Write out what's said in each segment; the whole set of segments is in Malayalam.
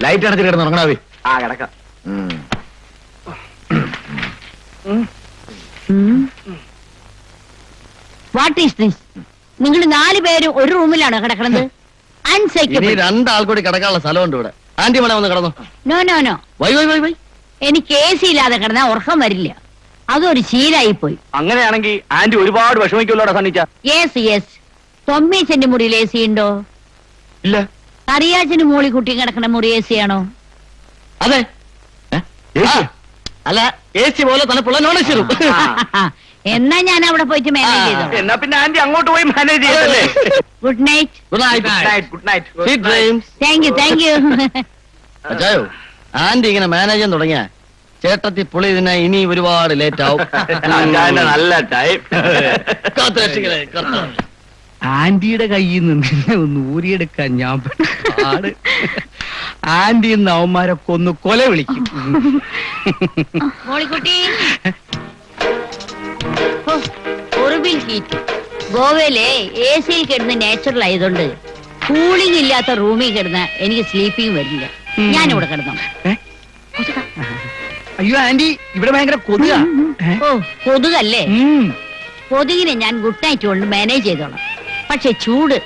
ലൈറ്റ് അടച്ചിട്ട് കിടന്ന് ഉറങ്ങണാവേ. ആ കിടക്കാം. What is this? നിങ്ങൾ 4 പേരും ഒരു റൂമിലാണോ കിടക്കണത്? ഇനി 2 ആൾ കൂടി കിടക്കാനുള്ള സ്ഥലമുണ്ട് ഇവിടെ. ആന്റി മണ വന്ന് കിടന്നു. No no no. Why why why why. എനിക്ക് AC ഇല്ലാതെ കിടന്നാ ഉറക്കം വരില്ല. അതൊരു ശീലായി പോയി. അങ്ങനെയാണെങ്കിൽ ആന്റി ഒരുപാട് വിഷമിക്കുമല്ലോടാ സണ്ണിച്ച. Yes yes. തൊമ്മീച്ചന്റെ മുറിയിൽ AC ഉണ്ടോ? ഇല്ല. അറിയാച്ചന് മോളി കുട്ടി കിടക്കണ മുറി AC ആണോ? അതെ. അല്ല AC പോലെ തണുപ്പുള്ള നോൺ AC റൂം. എന്നാ ഞാൻ അവിടെ പോയിട്ട് മാനേജ് ചെയ്തോ. എന്നാ പിന്നെ ആന്റി അങ്ങോട്ട് പോയി മാനേജ് ചെയ്തല്ലേ. Good night. Good night. Good night. Sweet dreams. Thank you. അച്ചായോ ആന്റി ഇങ്ങനെ മാനേജ് ചെയ്യാൻ തുടങ്ങിയ ചേട്ടത്തി പുളി ഇതിനെ ഇനി ഒരുപാട് ലേറ്റ് ആവും. നല്ല ടൈം. ആന്റിയുടെ കയ്യിൽ നിന്ന് ഒന്ന് ഊരിയെടുക്കാൻ ഞാൻ പാട്. ആന്റി ഇന്ന് അവന്മാരൊക്കെ ഒന്ന് കൊല വിളിക്കും. മോളിക്കുട്ടി ഒറിബിൽ ഹീറ്റ്. ഗോവയിലെ AC കിടന്ന് നാച്ചുറൽ ആയതുകൊണ്ട് കൂളിംഗ് ഇല്ലാത്ത റൂമിൽ കിടന്ന എനിക്ക് സ്ലീപ്പിംഗ് വരില്ല. ഞാനിവിടെ കിടന്നോ. അയ്യോ ആന്റി ഇവിടെ ഭയങ്കര കൊതുക. ഓ കൊതുകല്ലേ? കൊതുകിനെ ഞാൻ ഗുഡ് നൈറ്റ് കൊണ്ട് മാനേജ് ചെയ്തോളാം. പക്ഷെ ചൂട്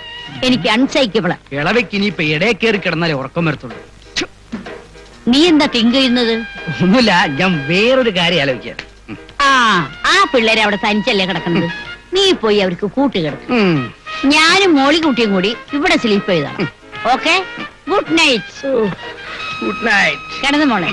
എനിക്ക് അൺസൈക്കബിളാ. ഇളവയ്ക്ക് ഇനിയിപ്പൊ ഇടയെ കയറി കിടന്നാലേ ഉറക്കം വരത്തുള്ളൂ. നീ എന്താ തിങ്ക് ചെയ്യുന്നത്? ഒന്നുമില്ല, ഞാൻ വേറൊരു കാര്യം ആലോചിക്കാം. ആ പിള്ളേരെ അവിടെ തനിച്ചല്ലേ കിടക്കുന്നത്. നീ പോയി അവർക്ക് കൂട്ടുകിടക്കും. ഞാനും മോളിക്കുട്ടിയും കൂടി ഇവിടെ സ്ലീപ്പ് ചെയ്താണ്. Okay? Good night. Good night. കിടന്നു മോളെ.